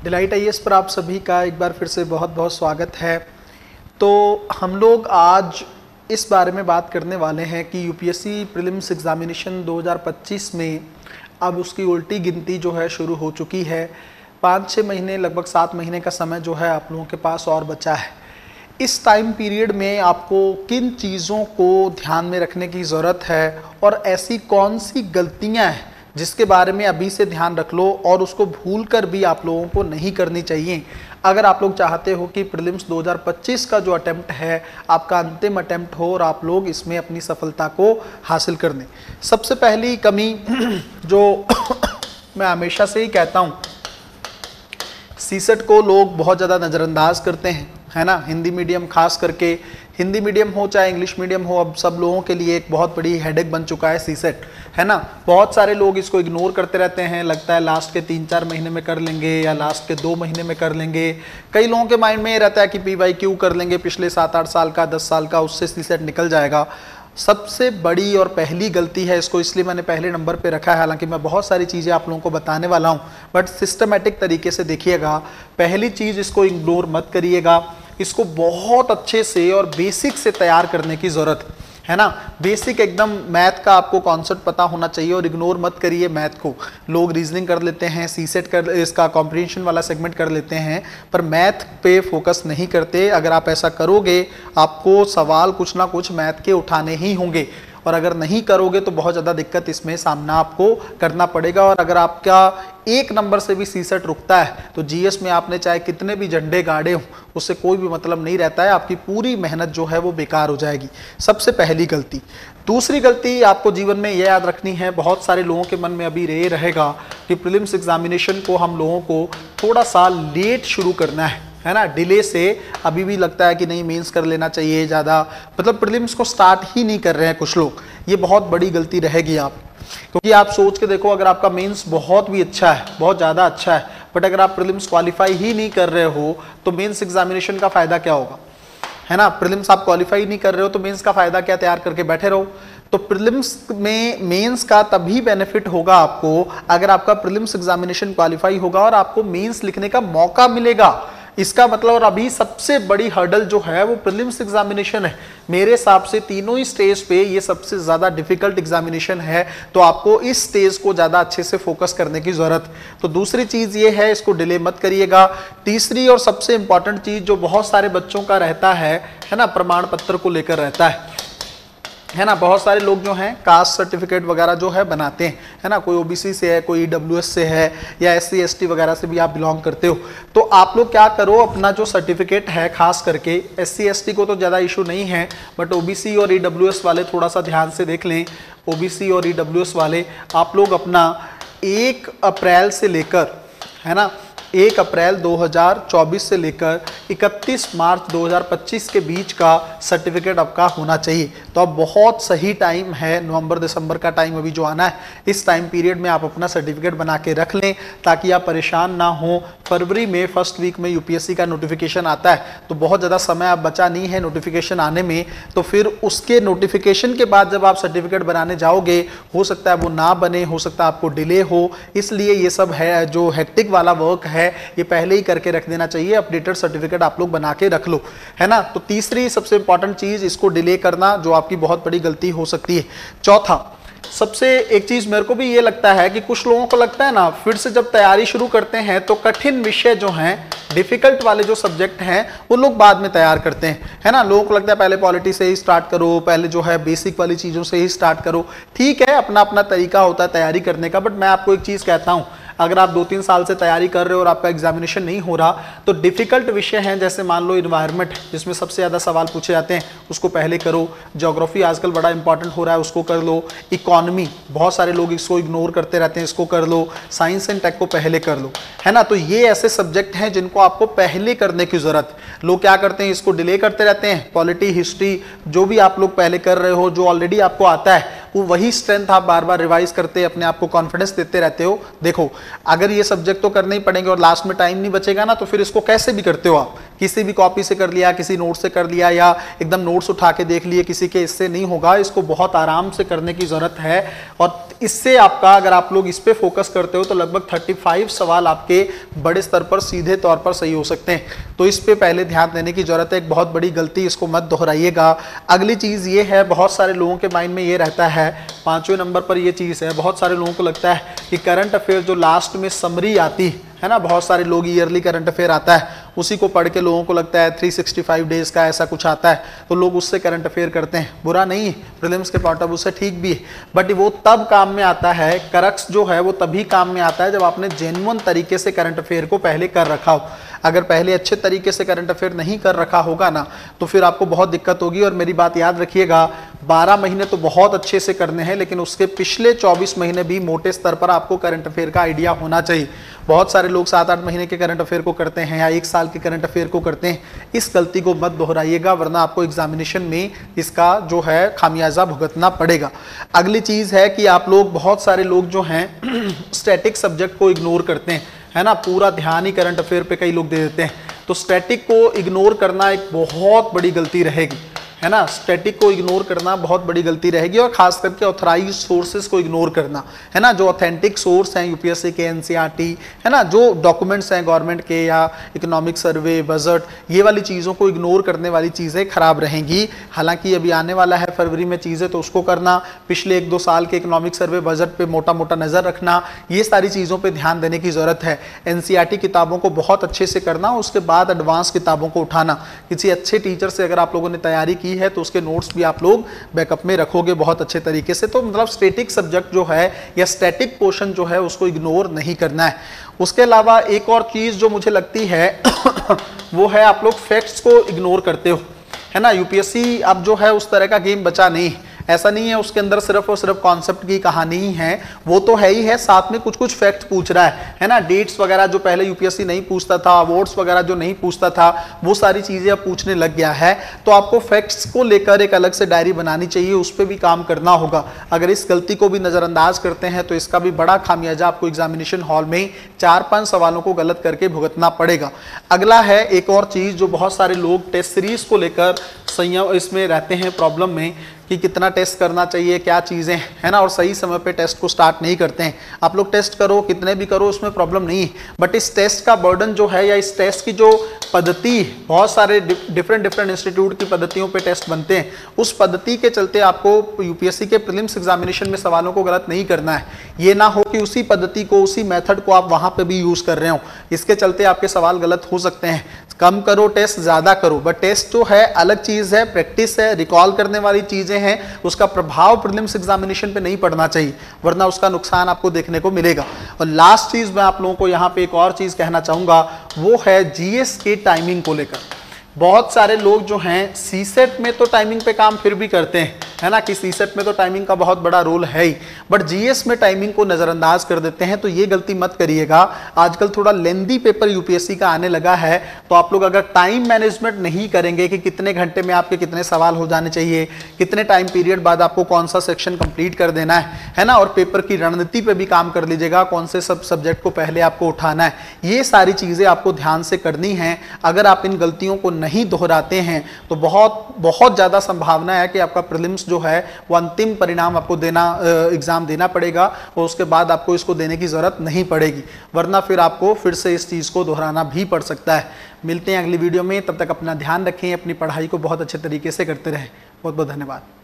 Delight IAS पर आप सभी का एक बार फिर से बहुत बहुत स्वागत है। तो हम लोग आज इस बारे में बात करने वाले हैं कि यूपीएससी प्रीलिम्स एग्जामिनेशन 2025 में अब उसकी उल्टी गिनती जो है शुरू हो चुकी है। 5-6 महीने लगभग 7 महीने का समय जो है आप लोगों के पास और बचा है। इस टाइम पीरियड में आपको किन चीज़ों को ध्यान में रखने की ज़रूरत है और ऐसी कौन सी गलतियां हैं जिसके बारे में अभी से ध्यान रख लो और उसको भूल कर भी आप लोगों को नहीं करनी चाहिए अगर आप लोग चाहते हो कि प्रीलिम्स 2025 का जो अटेम्प्ट है आपका अंतिम अटेम्प्ट हो और आप लोग इसमें अपनी सफलता को हासिल कर लें। सबसे पहली कमी जो मैं हमेशा से ही कहता हूँ, सीसेट को लोग बहुत ज़्यादा नज़रअंदाज करते हैं, है ना। हिंदी मीडियम खास करके, हिंदी मीडियम हो चाहे इंग्लिश मीडियम हो, अब सब लोगों के लिए एक बहुत बड़ी हेडेक बन चुका है सीसेट, है ना। बहुत सारे लोग इसको इग्नोर करते रहते हैं, लगता है लास्ट के 3-4 महीने में कर लेंगे या लास्ट के 2 महीने में कर लेंगे। कई लोगों के माइंड में ये रहता है कि PYQ कर लेंगे पिछले 7-8 साल का, 10 साल का, उससे सीसेट निकल जाएगा। सबसे बड़ी और पहली गलती है, इसको इसलिए मैंने पहले नंबर पे रखा है, हालांकि मैं बहुत सारी चीज़ें आप लोगों को बताने वाला हूँ, बट सिस्टमेटिक तरीके से देखिएगा। पहली चीज़, इसको इग्नोर मत करिएगा, इसको बहुत अच्छे से और बेसिक से तैयार करने की ज़रूरत है ना। बेसिक एकदम मैथ का आपको कॉन्सेप्ट पता होना चाहिए और इग्नोर मत करिए मैथ को। लोग रीजनिंग कर लेते हैं, सीसेट कर, इसका कॉम्प्रिहेंशन वाला सेगमेंट कर लेते हैं, पर मैथ पे फोकस नहीं करते। अगर आप ऐसा करोगे आपको सवाल कुछ ना कुछ मैथ के उठाने ही होंगे और अगर नहीं करोगे तो बहुत ज़्यादा दिक्कत इसमें सामना आपको करना पड़ेगा। और अगर आपका 1 नंबर से भी सीसेट रुकता है तो जीएस में आपने चाहे कितने भी झंडे गाड़े हों उससे कोई भी मतलब नहीं रहता है, आपकी पूरी मेहनत जो है वो बेकार हो जाएगी। सबसे पहली गलती। दूसरी गलती आपको जीवन में यह याद रखनी है, बहुत सारे लोगों के मन में अभी ये रहेगा कि प्रीलिम्स एग्जामिनेशन को हम लोगों को थोड़ा सा लेट शुरू करना है ना, डिले से। अभी भी लगता है कि नहीं मेंस कर लेना चाहिए ज़्यादा, मतलब प्रीलिम्स को स्टार्ट ही नहीं कर रहे हैं कुछ लोग। ये बहुत बड़ी गलती रहेगी आप, क्योंकि आप सोच के देखो, अगर आपका मेंस बहुत भी अच्छा है, बहुत ज़्यादा अच्छा है, बट अगर आप प्रीलिम्स क्वालिफाई ही नहीं कर रहे हो तो मेंस एग्जामिनेशन का फ़ायदा क्या होगा, है ना। प्रीलिम्स आप क्वालिफाई नहीं कर रहे हो तो मेंस का फ़ायदा क्या, तैयार करके बैठे रहो। तो प्रीलिम्स में मेंस का तभी बेनिफिट होगा आपको अगर आपका प्रीलिम्स एग्जामिनेशन क्वालिफाई होगा और आपको मेंस लिखने का मौका मिलेगा। इसका मतलब, और अभी सबसे बड़ी हर्डल जो है वो प्रीलिम्स एग्जामिनेशन है। मेरे हिसाब से तीनों ही स्टेज पे ये सबसे ज़्यादा डिफिकल्ट एग्जामिनेशन है, तो आपको इस स्टेज को ज़्यादा अच्छे से फोकस करने की ज़रूरत। तो दूसरी चीज़ ये है, इसको डिले मत करिएगा। तीसरी और सबसे इंपॉर्टेंट चीज़ जो बहुत सारे बच्चों का रहता है ना, प्रमाण पत्र को लेकर रहता है ना। बहुत सारे लोग जो हैं कास्ट सर्टिफिकेट वगैरह जो है बनाते हैं, है ना। कोई ओबीसी से है, कोई ईडब्ल्यूएस से है या SC ST वगैरह से भी आप बिलोंग करते हो, तो आप लोग क्या करो, अपना जो सर्टिफिकेट है, खास करके SC ST को तो ज़्यादा इशू नहीं है, बट ओबीसी और ईडब्ल्यूएस वाले थोड़ा सा ध्यान से देख लें। ओबीसी और ईडब्ल्यूएस वाले आप लोग अपना 1 अप्रैल से लेकर, है ना, 1 अप्रैल 2024 से लेकर 31 मार्च 2025 के बीच का सर्टिफिकेट आपका होना चाहिए। तो अब बहुत सही टाइम है, नवंबर दिसंबर का टाइम अभी जो आना है, इस टाइम पीरियड में आप अपना सर्टिफिकेट बना के रख लें ताकि आप परेशान ना हो। फरवरी में फर्स्ट वीक में यूपीएससी का नोटिफिकेशन आता है, तो बहुत ज़्यादा समय अब बचा नहीं है नोटिफिकेशन आने में। तो फिर उसके नोटिफिकेशन के बाद जब आप सर्टिफिकेट बनाने जाओगे, हो सकता है वो ना बने, हो सकता है आपको डिले हो। इसलिए ये सब है जो हेक्टिक वाला वर्क है ये पहले ही करके रख देना चाहिए। अपडेटेड सर्टिफिकेट आप लोग बना के रख लो, है ना। तो तीसरी सबसे इंपॉर्टेंट चीज, इसको डिले करना, जो आपकी बहुत बड़ी गलती हो सकती है। चौथा, सबसे एक चीज मेरे को भी ये लगता है कि कुछ लोगों को लगता है ना, फिर से जब तैयारी शुरू करते हैं तो कठिन विषय जो हैं, डिफिकल्ट वाले जो सब्जेक्ट हैं वो लोग बाद में तैयार करते हैं, है ना। लोगों को लगता है पहले पॉलिटी से ही स्टार्ट करो, पहले जो है बेसिक वाली चीज़ों से ही स्टार्ट करो। ठीक है, अपना अपना तरीका होता है तैयारी करने का, बट मैं आपको एक चीज़ कहता हूँ, अगर आप 2-3 साल से तैयारी कर रहे हो और आपका एग्जामिनेशन नहीं हो रहा, तो डिफिकल्ट विषय हैं, जैसे मान लो इन्वायरमेंट जिसमें सबसे ज़्यादा सवाल पूछे जाते हैं, उसको पहले करो। ज्योग्राफी आजकल बड़ा इंपॉर्टेंट हो रहा है, उसको कर लो। इकोनॉमी, बहुत सारे लोग इसको इग्नोर करते रहते हैं, इसको कर लो। साइंस एंड टेक को पहले कर लो, है ना। तो ये ऐसे सब्जेक्ट हैं जिनको आपको पहले करने की ज़रूरत। लोग क्या करते हैं, इसको डिले करते रहते हैं। पॉलिटी, हिस्ट्री, जो भी आप लोग पहले कर रहे हो, जो ऑलरेडी आपको आता है, वो वही स्ट्रेंथ आप बार बार रिवाइज करते, अपने आप को कॉन्फिडेंस देते रहते हो। देखो, अगर ये सब्जेक्ट तो करने ही पड़ेंगे और लास्ट में टाइम नहीं बचेगा ना, तो फिर इसको कैसे भी करते हो आप। किसी भी कॉपी से कर लिया, किसी नोट से कर लिया, या एकदम नोट्स उठा के देख लिए किसी के, इससे नहीं होगा। इसको बहुत आराम से करने की ज़रूरत है। और इससे आपका, अगर आप लोग इस पे फोकस करते हो तो लगभग 35 सवाल आपके बड़े स्तर पर सीधे तौर पर सही हो सकते हैं। तो इस पे पहले ध्यान देने की जरूरत है, एक बहुत बड़ी गलती, इसको मत दोहराइएगा। अगली चीज़ ये है, बहुत सारे लोगों के माइंड में ये रहता है, 5वें नंबर पर ये चीज़ है, बहुत सारे लोगों को लगता है कि करंट अफेयर जो लास्ट में समरी आती है ना, बहुत सारे लोग ईयरली करंट अफेयर आता है, उसी को पढ़ के लोगों को लगता है 365 डेज का ऐसा कुछ आता है, तो लोग उससे करंट अफेयर करते हैं। बुरा नहीं, प्रीलिम्स के पॉइंट ऑफ व्यू से ठीक भी है, बट वो तब काम में आता है, करक्स जो है वो तभी काम में आता है जब आपने जेन्युइन तरीके से करंट अफेयर को पहले कर रखा हो। अगर पहले अच्छे तरीके से करंट अफेयर नहीं कर रखा होगा ना, तो फिर आपको बहुत दिक्कत होगी। और मेरी बात याद रखिएगा, 12 महीने तो बहुत अच्छे से करने हैं, लेकिन उसके पिछले 24 महीने भी मोटे स्तर पर आपको करंट अफेयर का आइडिया होना चाहिए। बहुत सारे लोग 7-8 महीने के करंट अफेयर को करते हैं या 1 साल के करंट अफेयर को करते हैं। इस गलती को मत दोहराइएगा, वरना आपको एग्जामिनेशन में इसका जो है खामियाजा भुगतना पड़ेगा। अगली चीज़ है कि आप लोग, बहुत सारे लोग जो हैं स्टैटिक सब्जेक्ट को इग्नोर करते हैं, है ना, पूरा ध्यान ही करंट अफेयर पे कई लोग दे देते हैं। तो स्टैटिक को इग्नोर करना एक बहुत बड़ी गलती रहेगी, है ना। स्टैटिक को इग्नोर करना बहुत बड़ी गलती रहेगी, और खास करके ऑथराइज सोर्सेज को इग्नोर करना, है ना। जो ऑथेंटिक सोर्स हैं यूपीएससी के, एनसीईआरटी, है ना, जो डॉक्यूमेंट्स हैं गवर्नमेंट के या इकोनॉमिक सर्वे, बजट, ये वाली चीज़ों को इग्नोर करने वाली चीज़ें खराब रहेंगी। हालांकि अभी आने वाला है फरवरी में चीज़ें, तो उसको करना, पिछले 1-2 साल के इकोनॉमिक सर्वे, बजट पे मोटा मोटा नज़र रखना, ये सारी चीज़ों पर ध्यान देने की ज़रूरत है। एनसीईआरटी किताबों को बहुत अच्छे से करना, उसके बाद एडवांस किताबों को उठाना। किसी अच्छे टीचर से अगर आप लोगों ने तैयारी की है तो उसके नोट्स भी आप लोग बैकअप में रखोगे बहुत अच्छे तरीके से। तो मतलब स्टैटिक सब्जेक्ट जो है या स्टैटिक पोर्शन जो है उसको इग्नोर नहीं करना है। उसके अलावा एक और चीज़ जो मुझे लगती है वो है, आप लोग फैक्ट्स को इग्नोर करते हो, है ना। यूपीएससी अब जो है उस तरह का गेम बचा नहीं, ऐसा नहीं है उसके अंदर सिर्फ और सिर्फ कॉन्सेप्ट की कहानी ही है, वो तो है ही है, साथ में कुछ कुछ फैक्ट पूछ रहा है ना। डेट्स वगैरह जो पहले यूपीएससी नहीं पूछता था, अवार्ड्स वगैरह जो नहीं पूछता था, वो सारी चीजें अब पूछने लग गया है। तो आपको फैक्ट्स को लेकर एक अलग से डायरी बनानी चाहिए, उस पर भी काम करना होगा। अगर इस गलती को भी नजरअंदाज करते हैं तो इसका भी बड़ा खामियाजा आपको एग्जामिनेशन हॉल में 4-5 सवालों को गलत करके भुगतना पड़ेगा। अगला है एक और चीज जो बहुत सारे लोग टेस्ट सीरीज को लेकर संयम इसमें रहते हैं, प्रॉब्लम में, कि कितना टेस्ट करना चाहिए, क्या चीज़ें, है ना, और सही समय पे टेस्ट को स्टार्ट नहीं करते हैं। आप लोग टेस्ट करो, कितने भी करो, उसमें प्रॉब्लम नहीं है, बट इस टेस्ट का बर्डन जो है या इस टेस्ट की जो पद्धति, बहुत सारे डिफरेंट इंस्टीट्यूट की पद्धतियों पे टेस्ट बनते हैं, उस पद्धति के चलते आपको यूपीएससी के प्रीलिम्स एग्जामिनेशन में सवालों को गलत नहीं करना है। ये ना हो कि उसी पद्धति को, उसी मेथड को आप वहाँ पर भी यूज़ कर रहे हो, इसके चलते आपके सवाल गलत हो सकते हैं। कम करो टेस्ट, ज़्यादा करो, बट टेस्ट जो है अलग चीज़ है, प्रैक्टिस है, रिकॉल करने वाली चीज़ें हैं, उसका प्रभाव प्रीलिम्स एग्जामिनेशन पे नहीं पड़ना चाहिए, वरना उसका नुकसान आपको देखने को मिलेगा। और लास्ट चीज़ मैं आप लोगों को यहाँ पे एक और चीज़ कहना चाहूँगा, वो है जीएस के टाइमिंग को लेकर। बहुत सारे लोग जो हैं सीसेट में तो टाइमिंग पे काम फिर भी करते हैं, है ना, कि सीसेट में तो टाइमिंग का बहुत बड़ा रोल है ही, बट जीएस में टाइमिंग को नज़रअंदाज कर देते हैं। तो ये गलती मत करिएगा। आजकल थोड़ा लेंदी पेपर यूपीएससी का आने लगा है, तो आप लोग अगर टाइम मैनेजमेंट नहीं करेंगे कि कितने घंटे में आपके कितने सवाल हो जाने चाहिए, कितने टाइम पीरियड बाद आपको कौन सा सेक्शन कंप्लीट कर देना है ना, और पेपर की रणनीति पे भी काम कर लीजिएगा, कौन से सब सब्जेक्ट को पहले आपको उठाना है, ये सारी चीज़ें आपको ध्यान से करनी है। अगर आप इन गलतियों को नहीं दोहराते हैं तो बहुत ज़्यादा संभावना है कि आपका प्रीलिम्स जो है वो अंतिम परिणाम आपको देना, एग्जाम देना पड़ेगा, और उसके बाद आपको इसको देने की ज़रूरत नहीं पड़ेगी, वरना फिर आपको फिर से इस चीज़ को दोहराना भी पड़ सकता है। मिलते हैं अगली वीडियो में, तब तक अपना ध्यान रखें, अपनी पढ़ाई को बहुत अच्छे तरीके से करते रहें। बहुत बहुत धन्यवाद।